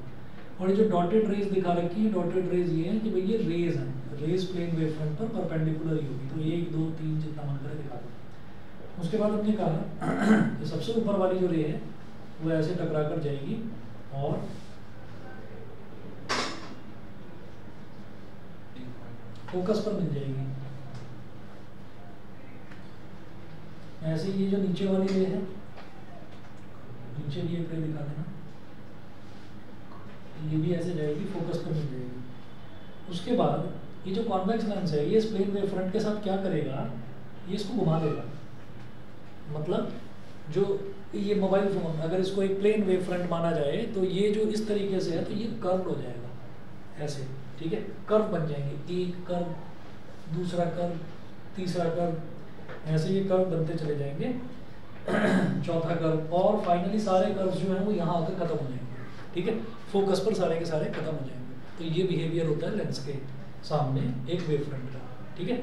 और ये जो डॉटेड रेज दिखा रखी है, डॉटेड रेज ये है कि भाई ये रेज हैं, रेज प्लेन वेव फ्रंट पर परपेंडिकुलर ही होगी। तो 1 2 3 जितना मन करे दिखा दो। उसके बाद हमने कहा कि सबसे ऊपर वाली जो रे है वो ऐसे टकरा कर जाएगी और फोकस पर मिल जाएगी। ऐसे ये जो नीचे वाली रे है, नीचे भी एक रे दिखा देना, ये भी ऐसे जाएगी, फोकस पर मिल जाएगी। उसके बाद ये जो कॉन्वेक्स लेंस है ये इस प्लेन वेव फ्रंट के साथ क्या करेगा, ये इसको घुमा देगा। मतलब जो ये मोबाइल फोन अगर इसको एक प्लेन वेव फ्रंट माना जाए तो ये जो इस तरीके से है तो ये कर्व हो जाएगा ऐसे, ठीक है, कर्व बन जाएंगे, एक कर्व, दूसरा कर्व, तीसरा कर्व, ऐसे ये कर्व बनते चले जाएंगे, चौथा कर्व, और फाइनली सारे कर्व्स जो हैं वो यहाँ आकर खत्म हो जाएंगे, ठीक है, फोकस पर सारे के सारे खत्म हो जाएंगे। तो ये बिहेवियर होता है लेंस के सामने एक वेव फ्रंट का, ठीक है।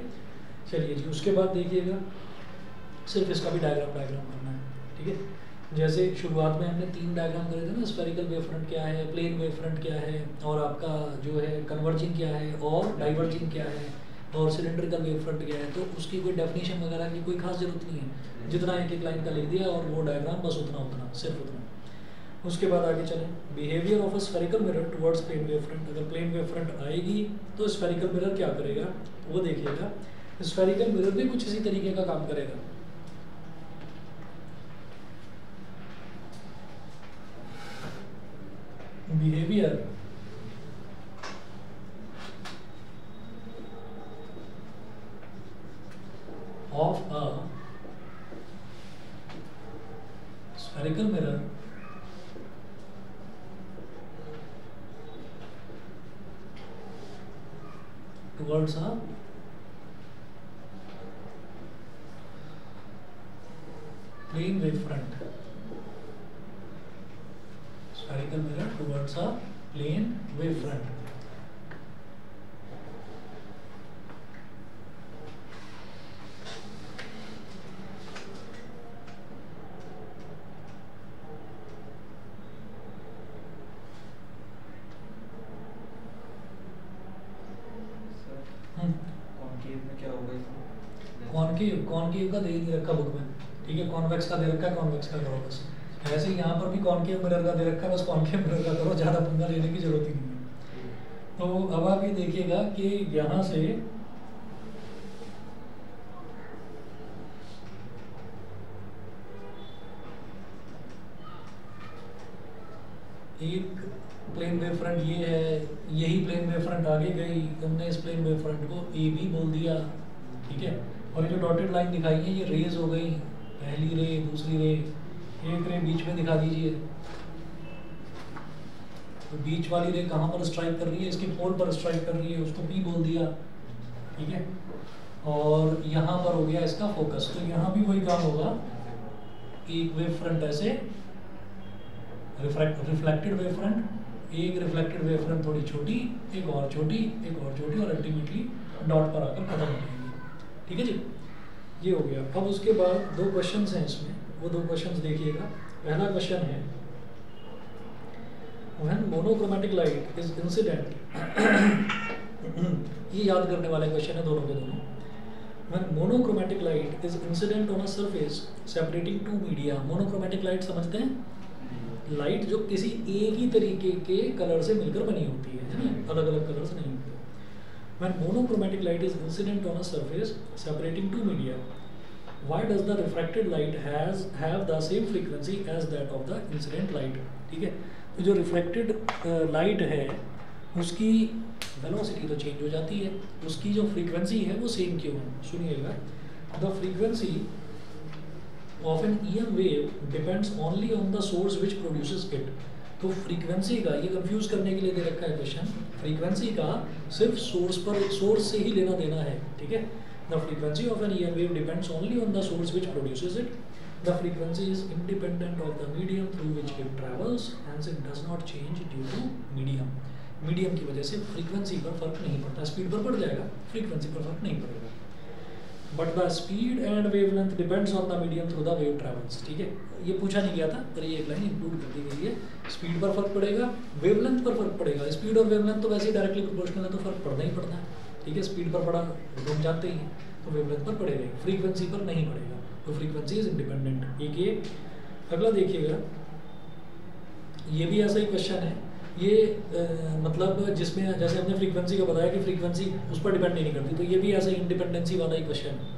चलिए जी, उसके बाद देखिएगा सिर्फ इसका भी डायग्राम करना है, ठीक है। जैसे शुरुआत में हमने 3 डायग्राम करे थे ना, स्फेरिकल वेव फ्रंट क्या है, प्लेन वेव फ्रंट क्या है, और आपका जो है कन्वर्जिंग क्या है, और डाइवर्जिंग क्या है, और सिलेंड्रिकल वेव फ्रंट क्या है। तो उसकी कोई डेफिनेशन वगैरह की कोई खास जरूरत नहीं है, जितना एक लाइन का लिख दिया और वो डायग्राम बस उतना सिर्फ उतना। उसके बाद आगे चलें, behaviour of a spherical mirror towards plane wave front. अगर प्लेन वेव फ्रंट आएगी तो स्फेरिकल मिरर क्या करेगा वो देखिएगा। स्फेरिकल मिरर भी कुछ इसी तरीके का काम करेगा। Behaviour of a spherical mirror towards a plane wave front, spherical mirror towards a plane wave front। Concave का दे नहीं रखा बुक में, ठीक है, कॉन्वेक्स का दे रखा है, कॉन्वेक्स का करो बस। ऐसे ही यहाँ पर भी कॉनकेव मिरर का दे रखा है, बस कॉनकेव मिरर का करो, ज़्यादा पंगा लेने की जरूरत ही नहीं है। तो अब आप ये देखिएगा कि यहाँ से एक प्लेन वेव फ्रंट ये है, यही प्लेन वेव फ्रंट आगे गई, तुमने इस प्लेन वेव फ्रंट को ए बी बोल दिया, ठीक है। और ये जो डॉटेड लाइन दिखाई है ये रेज हो गई, पहली रे, दूसरी रे, एक रे बीच में दिखा दीजिए, तो बीच वाली रे कहाँ पर स्ट्राइक कर रही है, इसके पोल पर स्ट्राइक कर रही है, उसको P बोल दिया, ठीक है। और यहाँ पर हो गया इसका फोकस, तो यहाँ भी वही काम होगा, एक वेव फ्रंट ऐसे रिफ्लेक्टेड वेव फ्रंट, एक रिफ्लेक्टेड वेव फ्रंट थोड़ी छोटी, एक और छोटी, एक और छोटी, और अल्टीमेटली डॉट पर आकर खत्म हो जाएगी, ठीक है जी। ये हो गया। अब उसके बाद दो क्वेश्चंस हैं इसमें, वो दो क्वेश्चंस देखिएगा। पहला क्वेश्चन है when monochromatic light is incident, ये याद करने वाले क्वेश्चन है दोनों के दोनों। When monochromatic light is incident on a surface separating two media, monochromatic light समझते हैं, लाइट जो किसी एक ही तरीके के कलर से मिलकर बनी होती है ना, अलग अलग कलर्स नहीं होते। When monochromatic light is incident on a surface separating two media, why does the refracted light have the same frequency as that of the incident light? ठीक है, तो जो refracted light है उसकी velocity तो change हो जाती है, उसकी जो frequency है वो same क्यों है? सुनिएगा, the frequency of an EM wave depends only on the source which produces it. तो फ्रीक्वेंसी का, ये कंफ्यूज करने के लिए दे रखा है क्वेश्चन, फ्रीक्वेंसी का सिर्फ सोर्स से ही लेना देना है, ठीक है। The frequency of an EM wave depends only on the source which produces it, the frequency is independent of the medium through which it travels, hence it does not change due to medium. Medium की वजह से frequency पर फर्क नहीं पड़ता, speed पर पड़ जाएगा, फ्रीक्वेंसी पर फर्क नहीं पड़ेगा। But the speed and wavelength depends on the medium through the wave travels, ठीक है। ये पूछा नहीं गया था पर ये एक लाइन इंक्लूड कर दी गई है। स्पीड पर फर्क पड़ेगा, वेवलेंथ पर फर्क पड़ेगा। स्पीड और वेवलेंथ तो वैसे ही डायरेक्टली प्रोपोर्शनल है, तो फर्क पड़ना ही पड़ना है, ठीक है। स्पीड पर पड़ा तो हम जानते ही हैं, तो वेवलेंथ पर पड़ेगा, फ्रीक्वेंसी पर नहीं पड़ेगा, तो फ्रीक्वेंसी इज इंडिपेंडेंट। एक ये अगला देखिएगा, ये भी ऐसा ही क्वेश्चन है, ये मतलब जिसमें जैसे हमने फ्रीक्वेंसी का बताया कि फ्रीक्वेंसी उस पर डिपेंड नहीं करती, तो ये भी ऐसा इंडिपेंडेंसी वाला ही क्वेश्चन है।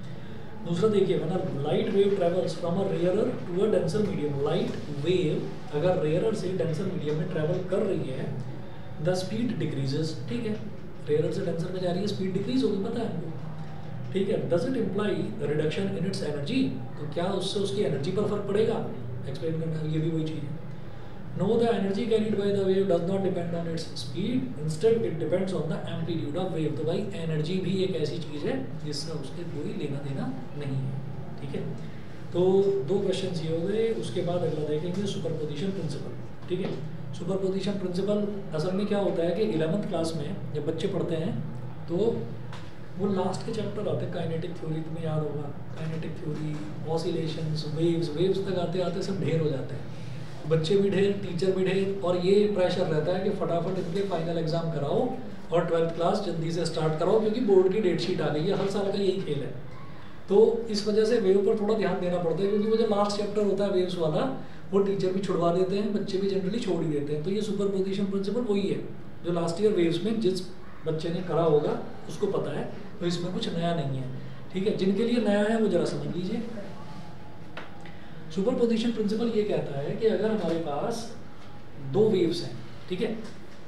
दूसरा देखिए, when light wave travels from a rarer to a denser medium, light wave अगर रेयरर से डेंसर मीडियम में ट्रेवल कर रही है, द स्पीड डिक्रीजेस, ठीक है। रेयरर से डेंसर में जा रही है, स्पीड डिक्रीज होगी, पता है हमको, ठीक है। Does it imply reduction in its energy, तो क्या उससे उसकी एनर्जी पर फर्क पड़ेगा? एक्सप्लेन करना, ये भी वही चीज़ है। No, the energy carried by the wave does not depend on its speed. Instead, it depends on the amplitude of wave. तो भाई एनर्जी भी एक ऐसी चीज़ है जिससे उसके कोई लेना देना नहीं है, ठीक है। तो दो क्वेश्चन ये हो गए। उसके बाद अगला देखेंगे सुपरपोजिशन प्रिंसिपल, ठीक है। सुपरपोजिशन प्रिंसिपल असल में क्या होता है कि 11th क्लास में जब बच्चे पढ़ते हैं तो वो लास्ट के चैप्टर आते हैं, काइनेटिक थ्योरी, तुम्हें याद होगा, काइनेटिक थ्योरी, ऑसिलेशंस, वेव्स तक आते आते सब ढेर हो जाते हैं, बच्चे भी ढेर, टीचर भी ढेर, और ये प्रेशर रहता है कि फटाफट इनके फाइनल एग्जाम कराओ और 12th क्लास जल्दी से स्टार्ट कराओ, क्योंकि बोर्ड की डेट शीट आ गई है, हर साल का यही खेल है। तो इस वजह से वेव पर थोड़ा ध्यान देना पड़ता है, क्योंकि वो जो लास्ट चैप्टर होता है वेव्स वाला, वो टीचर भी छुड़वा देते हैं, बच्चे भी जनरली छोड़ ही देते हैं। तो ये सुपरपोजिशन प्रिंसिपल वही है जो लास्ट ईयर वेव्स में जिस बच्चे ने करा होगा उसको पता है, तो इसमें कुछ नया नहीं है, ठीक है। जिनके लिए नया है वो जरा समझ लीजिए। सुपरपोजिशन प्रिंसिपल ये कहता है कि अगर हमारे पास दो वेव्स हैं, ठीक है,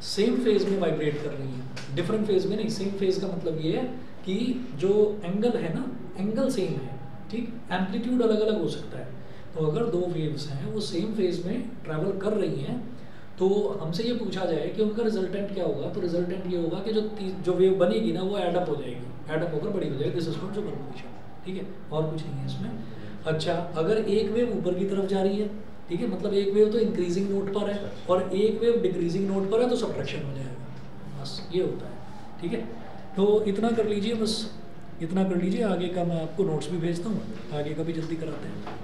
सेम फेज में वाइब्रेट कर रही हैं, डिफरेंट फेज में नहीं, सेम फेज का मतलब ये है कि जो एंगल है ना, एंगल सेम है, ठीक, एम्पलीट्यूड अलग अलग हो सकता है। तो अगर दो वेव्स हैं वो सेम फेज में ट्रैवल कर रही हैं, तो हमसे ये पूछा जाए कि उनका रिजल्टेंट क्या होगा, तो रिजल्टेंट ये होगा कि जो वेव बनेगी ना वो एडअप हो जाएगी, एडअप होकर बड़ी हो जाएगी। दिस इज कॉल्ड सुपरपोजिशन, ठीक है, और कुछ नहीं है इसमें। अच्छा, अगर एक वेव ऊपर की तरफ जा रही है, ठीक है, मतलब एक वेव तो इंक्रीजिंग नोट पर है और एक वेव डिक्रीजिंग नोट पर है, तो सबट्रैक्शन हो जाएगा, बस ये होता है, ठीक है। तो इतना कर लीजिए, बस इतना कर लीजिए, आगे का मैं आपको नोट्स भी भेजता हूँ, आगे का भी जल्दी कराते हैं,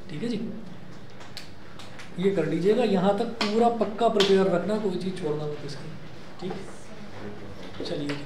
ठीक है जी। ये कर लीजिएगा, यहाँ तक पूरा पक्का प्रिपेयर रखना, कोई चीज़ छोड़ना मत इसकी, ठीक, चलिए।